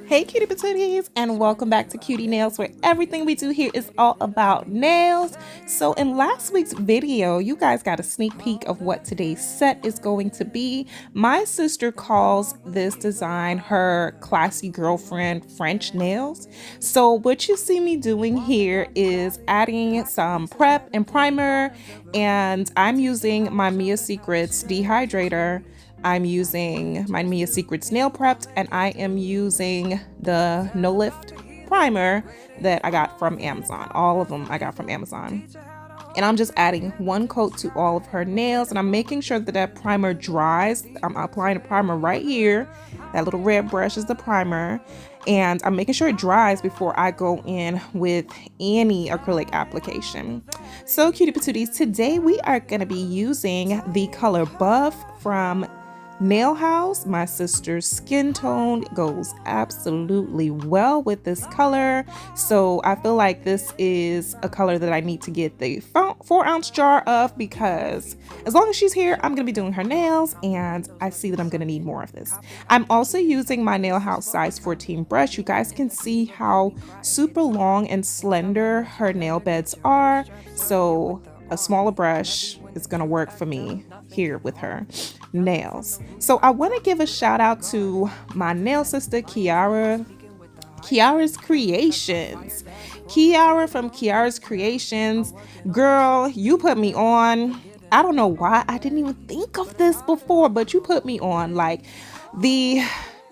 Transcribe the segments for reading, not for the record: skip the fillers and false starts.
Hey cutie patooties, and welcome back to Cutie Nails, where everything we do here is all about nails. So in last week's video, you guys got a sneak peek of what today's set is going to be. My sister calls this design her classy girlfriend French nails. So what you see me doing here is adding some prep and primer, and I'm using my Mia Secrets dehydrator. I'm using my Mia Secrets nail prepped, and I am using the No Lift primer that I got from Amazon. All of them I got from Amazon. And I'm just adding one coat to all of her nails, and I'm making sure that that primer dries. I'm applying a primer right here. That little red brush is the primer, and I'm making sure it dries before I go in with any acrylic application. So cutie patooties, today we are going to be using the color Buff from Nail House. My sister's skin tone goes absolutely well with this color, so I feel like this is a color that I need to get the 4-ounce jar of, because as long as she's here, I'm gonna be doing her nails, and I see that I'm gonna need more of this. I'm also using my Nail House size 14 brush. You guys can see how super long and slender her nail beds are, so a smaller brush is gonna work for me here with her nails. So I want to give a shout out to my nail sister Kiera's Kreations. Kiera from Kiera's Kreations, girl, you put me on. I don't know why I didn't even think of this before, but you put me on. Like, the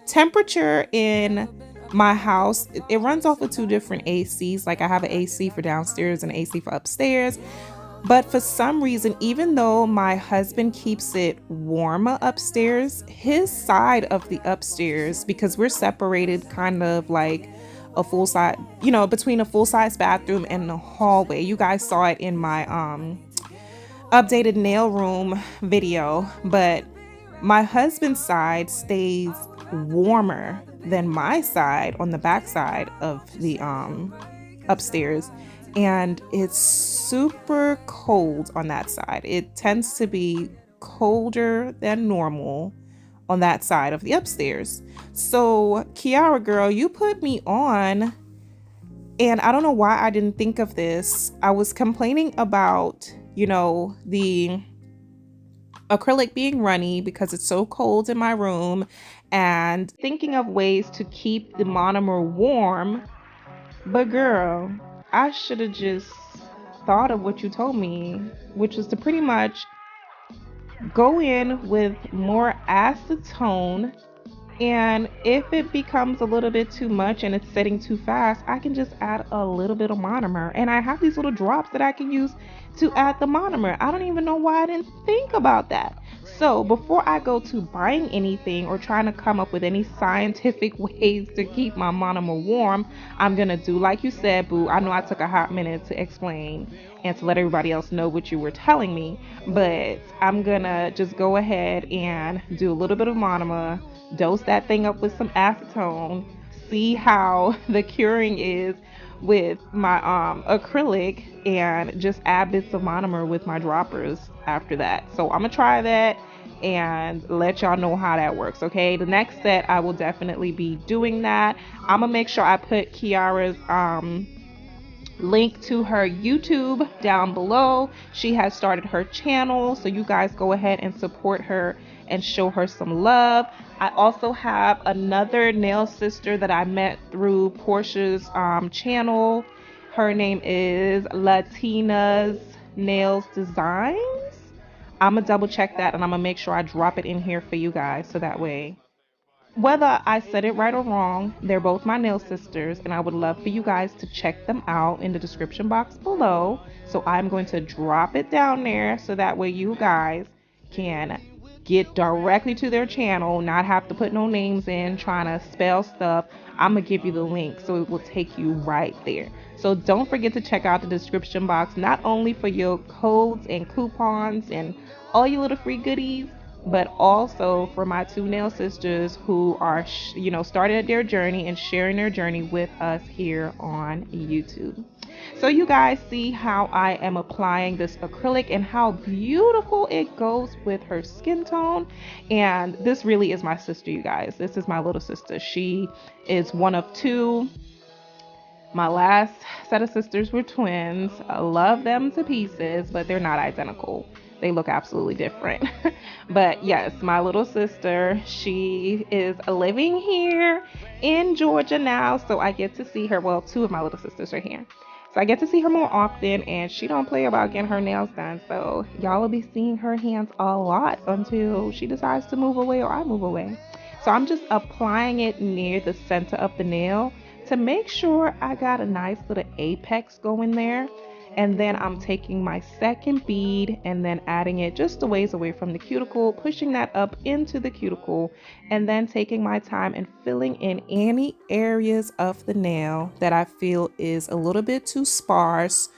temperature in my house, it runs off of 2 different ACs. Like, I have an AC for downstairs and an AC for upstairs. But for some reason, even though my husband keeps it warmer upstairs, his side of the upstairs, because we're separated kind of like a full size, between a full-size bathroom and the hallway. You guys saw it in my updated nail room video, but my husband's side stays warmer than my side on the back side of the upstairs. And it's super cold on that side. It tends to be colder than normal on that side of the upstairs. So Kiera, girl, you put me on, and I don't know why I didn't think of this. I was complaining about, the acrylic being runny because it's so cold in my room, and thinking of ways to keep the monomer warm. But girl, I should have just thought of what you told me, which was to pretty much go in with more acetone, and if it becomes a little bit too much and it's setting too fast, I can just add a little bit of monomer. And I have these little drops that I can use to add the monomer. I don't even know why I didn't think about that. So before I go to buying anything or trying to come up with any scientific ways to keep my monomer warm, I'm gonna do like you said, boo. I know I took a hot minute to explain and to let everybody else know what you were telling me, but I'm gonna just go ahead and do a little bit of monomer, dose that thing up with some acetone, see how the curing is with my acrylic, and just add bits of monomer with my droppers after that. So I'm gonna try that and let y'all know how that works. Okay, the next set I will definitely be doing that. I'm gonna make sure I put Kiera's link to her YouTube down below. She has started her channel, so you guys go ahead and support her and show her some love. I also have another nail sister that I met through Portia's channel. Her name is Latina's Nails Designs. I'm gonna double check that, and I'm gonna make sure I drop it in here for you guys, so that way, whether I said it right or wrong, they're both my nail sisters, and I would love for you guys to check them out in the description box below. So I'm going to drop it down there, so that way you guys can get directly to their channel, not have to put no names in trying to spell stuff. I'm gonna give you the link, so it will take you right there. So don't forget to check out the description box, not only for your codes and coupons and all your little free goodies, but also for my two nail sisters who are, started their journey and sharing their journey with us here on YouTube. So you guys see how I am applying this acrylic and how beautiful it goes with her skin tone. And this really is my sister, you guys. This is my little sister. She is one of two. My last set of sisters were twins. I love them to pieces, but they're not identical. They look absolutely different. But yes, my little sister, she is living here in Georgia now, so I get to see her. Well, two of my little sisters are here. So I get to see her more often, and she don't play about getting her nails done. So y'all will be seeing her hands a lot until she decides to move away or I move away. So I'm just applying it near the center of the nail to make sure I got a nice little apex going there. And then I'm taking my second bead and then adding it just a ways away from the cuticle, pushing that up into the cuticle, and then taking my time and filling in any areas of the nail that I feel is a little bit too sparse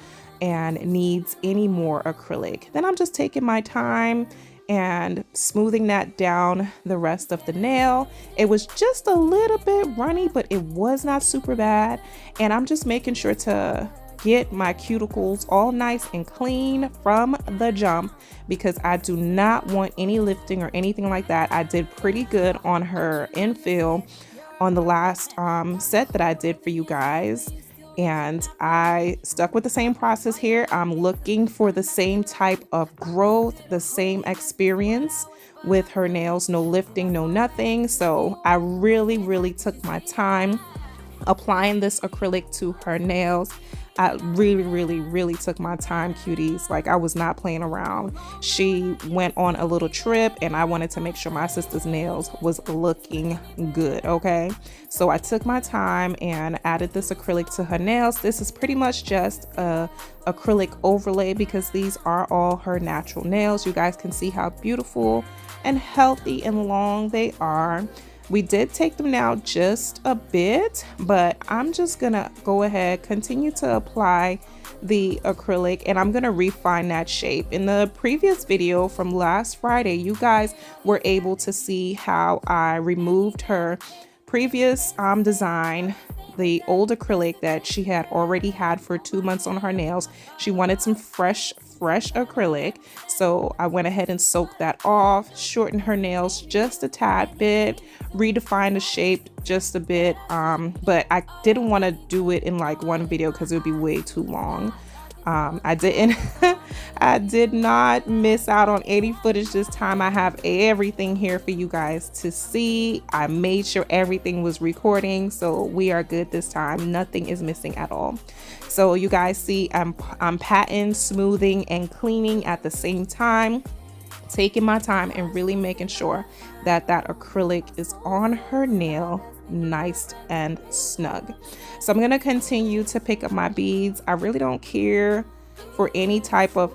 and needs any more acrylic. Then I'm just taking my time and smoothing that down the rest of the nail. It was just a little bit runny, but it was not super bad. And I'm just making sure to get my cuticles all nice and clean from the jump because I do not want any lifting or anything like that. I did pretty good on her infill on the last set that I did for you guys. And I stuck with the same process here. I'm looking for the same type of growth, the same experience with her nails, no lifting, no nothing. So I really took my time applying this acrylic to her nails. I really took my time, cuties. Like, I was not playing around. She went on a little trip and I wanted to make sure my sister's nails was looking good, okay? So I took my time and added this acrylic to her nails. This is pretty much just a acrylic overlay because these are all her natural nails. You guys can see how beautiful and healthy and long they are. We did take them down just a bit, but I'm just gonna go ahead, continue to apply the acrylic, and I'm gonna refine that shape. In the previous video from last Friday, you guys were able to see how I removed her previous design, the old acrylic that she had already had for 2 months on her nails. She wanted some fresh acrylic, so I went ahead and soaked that off, shortened her nails just a tad bit, redefined the shape just a bit, but I didn't want to do it in like one video because it would be way too long. I didn't I did not miss out on any footage this time. I have everything here for you guys to see. I made sure everything was recording, so we are good this time. Nothing is missing at all. So you guys see I'm patting, smoothing, and cleaning at the same time, taking my time and really making sure that that acrylic is on her nail nice and snug. So I'm going to continue to pick up my beads. I really don't care for any type of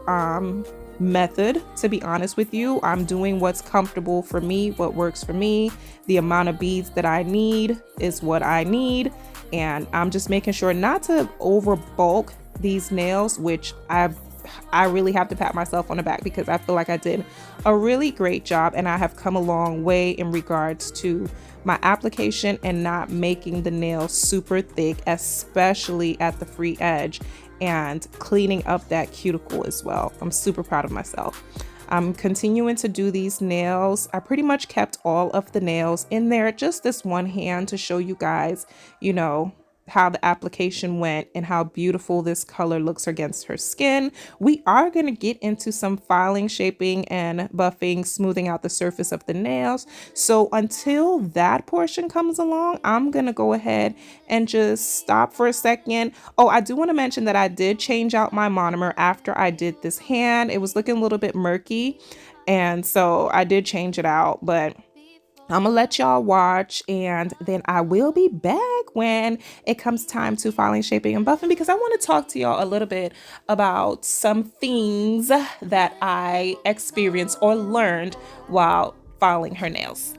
method, to be honest with you. I'm doing what's comfortable for me, what works for me. The amount of beads that I need is what I need, and I'm just making sure not to over bulk these nails, which I really have to pat myself on the back because I feel like I did a really great job and I have come a long way in regards to my application and not making the nails super thick, especially at the free edge, and cleaning up that cuticle as well. I'm super proud of myself. I'm continuing to do these nails. I pretty much kept all of the nails in there, just this one hand to show you guys, you know, how the application went and how beautiful this color looks against her skin. We are going to get into some filing, shaping, and buffing, smoothing out the surface of the nails. So until that portion comes along, I'm going to go ahead and just stop for a second. Oh, I do want to mention that I did change out my monomer after I did this hand. It was looking a little bit murky, and so I did change it out, but I'm gonna let y'all watch, and then I will be back when it comes time to filing, shaping, and buffing, because I want to talk to y'all a little bit about some things that I experienced or learned while filing her nails.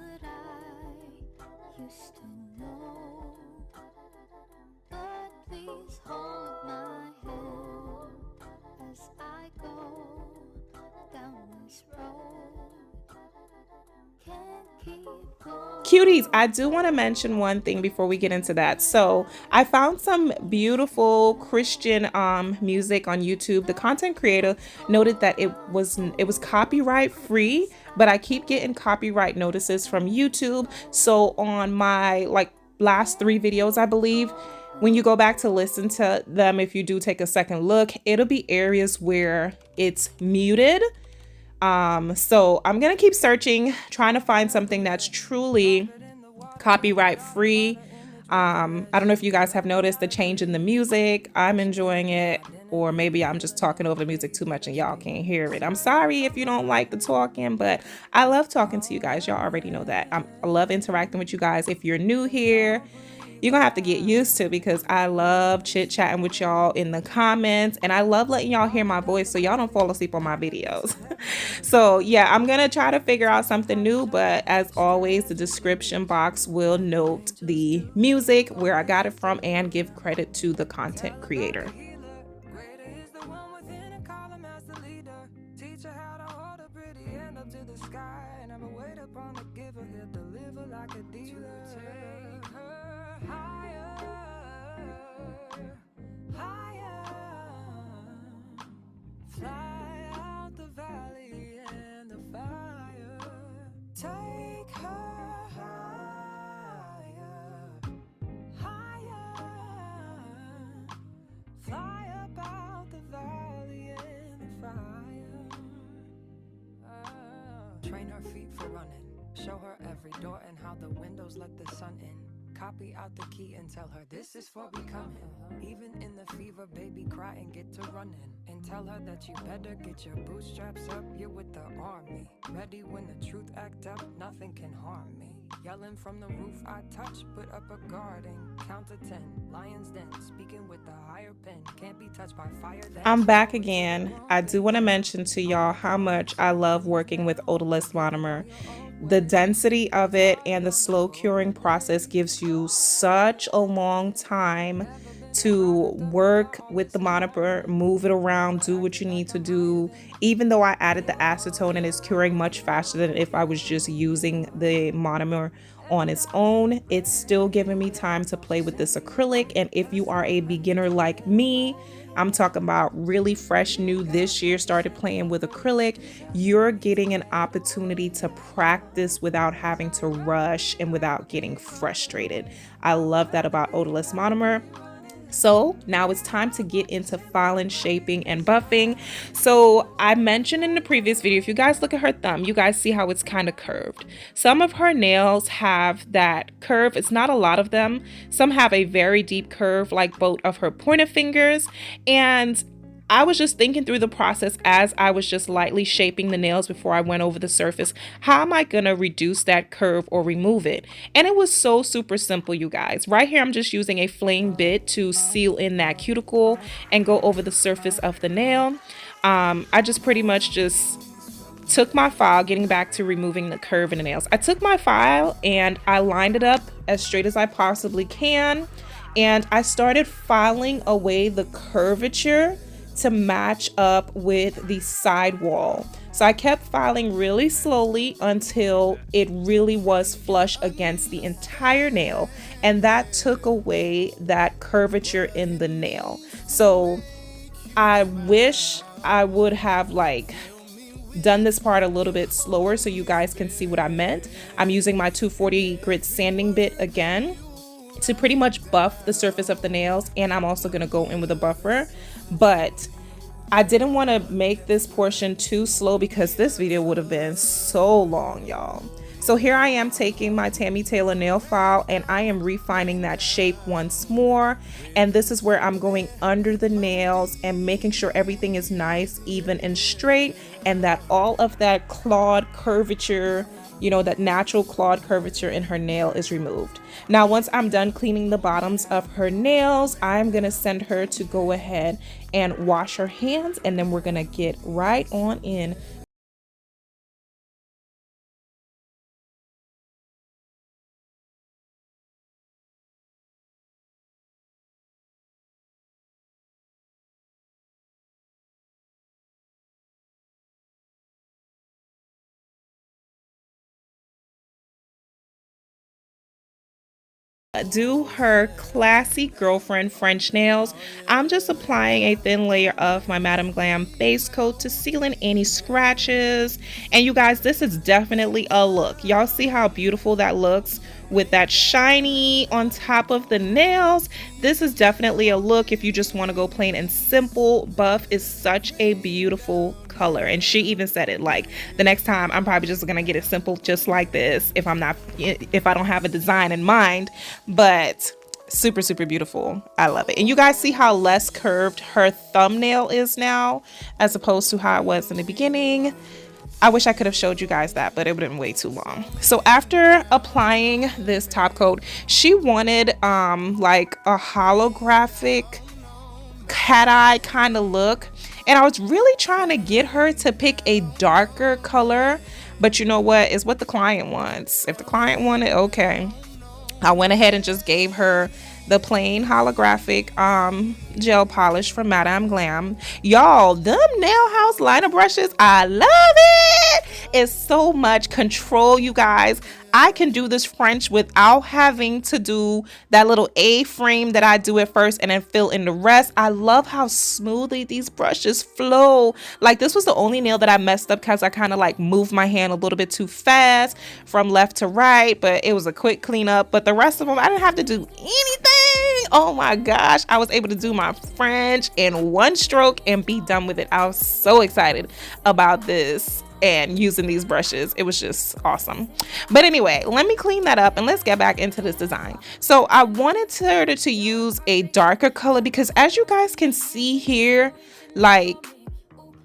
Cuties, I do want to mention one thing before we get into that. So I found some beautiful Christian music on YouTube. The content creator noted that it was copyright free, but I keep getting copyright notices from YouTube. So on my like last 3 videos, I believe, when you go back to listen to them, if you do take a second look, it'll be areas where it's muted. So I'm gonna keep searching, trying to find something that's truly copyright free. I don't know if you guys have noticed the change in the music. I'm enjoying it, or maybe I'm just talking over the music too much and y'all can't hear it. I'm sorry if you don't like the talking, but I love talking to you guys. Y'all already know that. I love interacting with you guys. If you're new here, you're gonna have to get used to, because I love chit chatting with y'all in the comments, and I love letting y'all hear my voice so y'all don't fall asleep on my videos. So yeah, I'm gonna try to figure out something new, but as always, the description box will note the music, where I got it from, and give credit to the content creator. Take her higher, higher. Fly about the valley in the fire. Train her feet for running. Show her every door and how the windows let the sun in. Copy out the key and tell her this is for becoming. Even in the fever, baby, cry and get to running. And tell her that you better get your bootstraps up. You're with the army. Ready when the truth act up, nothing can harm me. Yelling from the roof I touch, put up a guard and count to 10. Lions den, speaking with the higher pen. Can't be touched by fire. I'm back again. I do want to mention to y'all how much I love working with odorless monomer. The density of it and the slow curing process gives you such a long time to work with the monomer, move it around, do what you need to do. Even though I added the acetone and it's curing much faster than if I was just using the monomer on its own, it's still giving me time to play with this acrylic. And if you are a beginner like me, I'm talking about really fresh, new this year, started playing with acrylic, you're getting an opportunity to practice without having to rush and without getting frustrated. I love that about odorless monomer. So now it's time to get into filing, shaping, and buffing. So I mentioned in the previous video, if you guys look at her thumb, you guys see how it's kind of curved. Some of her nails have that curve. It's not a lot of them. Some have a very deep curve, like both of her pointer fingers. And I was just thinking through the process as I was just lightly shaping the nails before I went over the surface. How am I going to reduce that curve or remove it? And it was so super simple, you guys. Right here, I'm just using a flame bit to seal in that cuticle and go over the surface of the nail. I just pretty much just took my file, getting back to removing the curve in the nails. I took my file and I lined it up as straight as I possibly can. And I started filing away the curvature to match up with the side wall. So I kept filing really slowly until it really was flush against the entire nail, and that took away that curvature in the nail. So I wish I would have done this part a little bit slower so you guys can see what I meant. I'm using my 240 grit sanding bit again to pretty much buff the surface of the nails, and I'm also going to go in with a buffer, but I didn't want to make this portion too slow because this video would have been so long, y'all. So here I am taking my Tammy Taylor nail file and I am refining that shape once more, and this is where I'm going under the nails and making sure everything is nice, even, and straight, and that all of that clawed curvature, you know, that natural clawed curvature in her nail is removed. Now, once I'm done cleaning the bottoms of her nails, I'm gonna send her to go ahead and wash her hands, and then we're gonna get right on in do her classy girlfriend French nails, I'm just applying a thin layer of my Madame Glam base coat to seal in any scratches. And you guys, this is definitely a look. Y'all see how beautiful that looks with that shiny on top of the nails? This is definitely a look if you just want to go plain and simple. Buff is such a beautiful color, and she even said it, like, the next time I'm probably just gonna get it simple just like this if I don't have a design in mind. But super, super beautiful. I love it. And you guys see how less curved her thumbnail is now as opposed to how it was in the beginning. I wish I could have showed you guys that, but it would have been way too long. So after applying this top coat, she wanted like a holographic cat eye kind of look, and I was really trying to get her to pick a darker color, but you know what, it's what the client wants. If the client wanted, okay. I went ahead and just gave her the plain holographic gel polish from Madame Glam. Y'all, them nail house liner brushes, I love it. It's so much control, you guys. I can do this French without having to do that little A-frame that I do at first and then fill in the rest. I love how smoothly these brushes flow. Like, this was the only nail that I messed up because I kind of like moved my hand a little bit too fast from left to right, but it was a quick cleanup. But the rest of them, I didn't have to do anything. Oh my gosh, I was able to do my French in one stroke and be done with it. I was so excited about this and using these brushes. It was just awesome. But anyway, let me clean that up and let's get back into this design. So I wanted her to use a darker color because, as you guys can see here, like,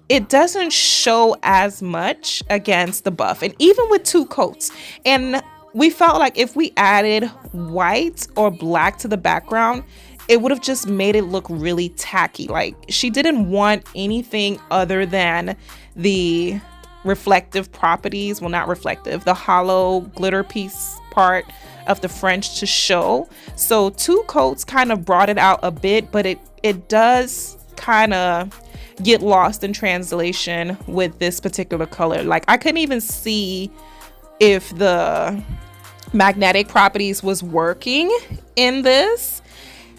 it doesn't show as much against the buff, and even with two coats. And we felt like if we added white or black to the background, it would have just made it look really tacky. Like, she didn't want anything other than the reflective properties, well, not reflective, the hollow glitter piece part of the French to show. So two coats kind of brought it out a bit, but it does kind of get lost in translation with this particular color. Like, I couldn't even see if the magnetic properties was working in this,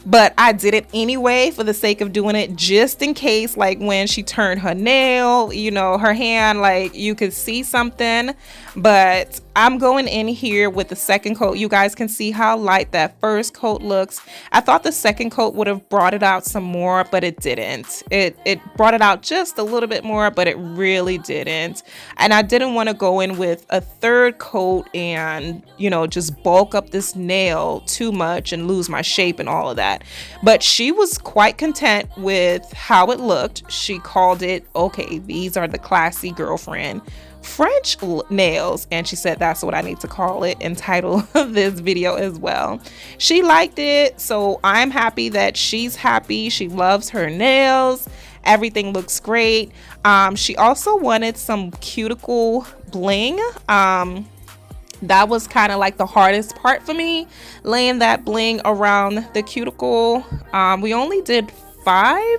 but I did it anyway for the sake of doing it, just in case, like, when she turned her nail, you know, her hand, like, you could see something. But I'm going in here with the second coat. You guys can see how light that first coat looks. I thought the second coat would have brought it out some more, but it didn't. It brought it out just a little bit more, but it really didn't. And I didn't want to go in with a third coat and, you know, just bulk up this nail too much and lose my shape and all of that. But she was quite content with how it looked. She called it, okay, these are the classy girlfriend French nails, and she said that's what I need to call it and title this video as well. She liked it, so I'm happy that she's happy. She loves her nails. Everything looks great. She also wanted some cuticle bling. That was kind of like the hardest part for me, laying that bling around the cuticle. We only did 5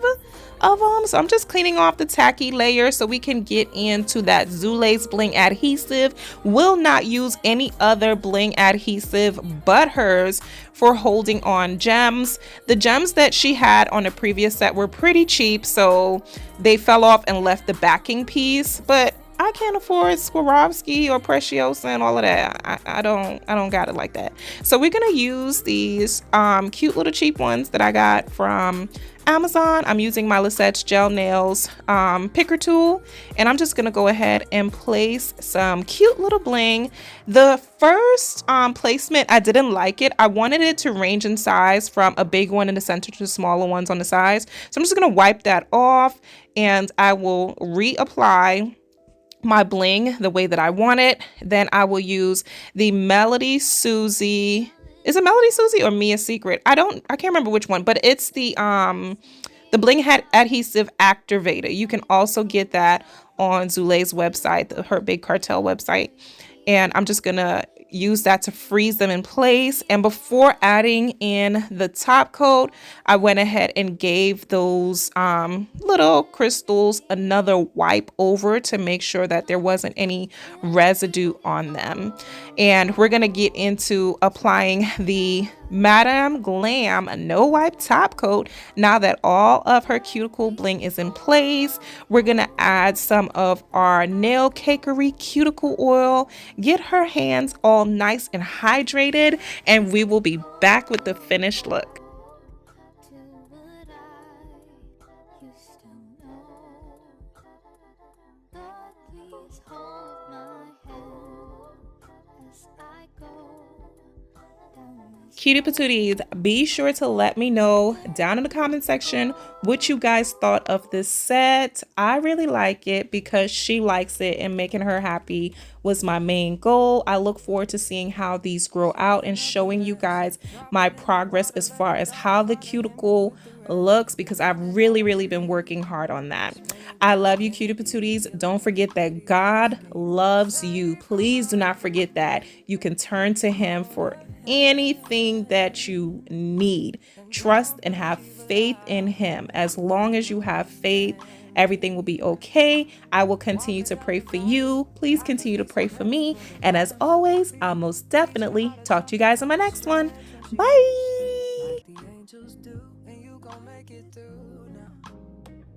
of them, so I'm just cleaning off the tacky layer so we can get into that Zulace bling adhesive. Will not use any other bling adhesive but hers for holding on gems. The gems that she had on the previous set were pretty cheap, so they fell off and left the backing piece, but I can't afford Swarovski or Preciosa and all of that. I don't got it like that. So we're gonna use these cute little cheap ones that I got from Amazon. I'm using my Lisette's Gel Nails picker tool, and I'm just gonna go ahead and place some cute little bling. The first placement, I didn't like it. I wanted it to range in size from a big one in the center to smaller ones on the sides. So I'm just gonna wipe that off, and I will reapply my bling the way that I want it. Then I will use the Melody Susie. Is it Melody Susie or Mia Secret? I can't remember which one, but it's the bling head adhesive activator. You can also get that on Zulace's website, her big cartel website. And I'm just gonna use that to freeze them in place. And before adding in the top coat, I went ahead and gave those little crystals another wipe over to make sure that there wasn't any residue on them. And we're gonna get into applying the Madame Glam No Wipe Top Coat. Now that all of her cuticle bling is in place, we're going to add some of our Nail Cakery cuticle oil, get her hands all nice and hydrated, and we will be back with the finished look. To what I used to know. Lord, please hold my hand as I go down this Cutie patooties, be sure to let me know down in the comment section what you guys thought of this set. I really like it because she likes it, and making her happy was my main goal. I look forward to seeing how these grow out and showing you guys my progress as far as how the cuticle looks, because I've really been working hard on that. I love you, cutie patooties. Don't forget that God loves you. Please do not forget that. You can turn to him for anything that you need. Trust and have faith in him. As long as you have faith, everything will be okay. I will continue to pray for you. Please continue to pray for me. And as always, I'll most definitely talk to you guys in my next one. Bye. the angels do, and you gon' make it through now.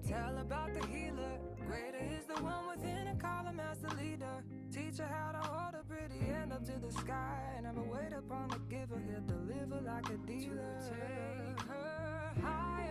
Tell about the healer. Greater is the one within, and call him as the leader. Teach her how to hold a pretty hand up to the sky. Never wait upon the giver, he'll deliver like a dealer. To take her high.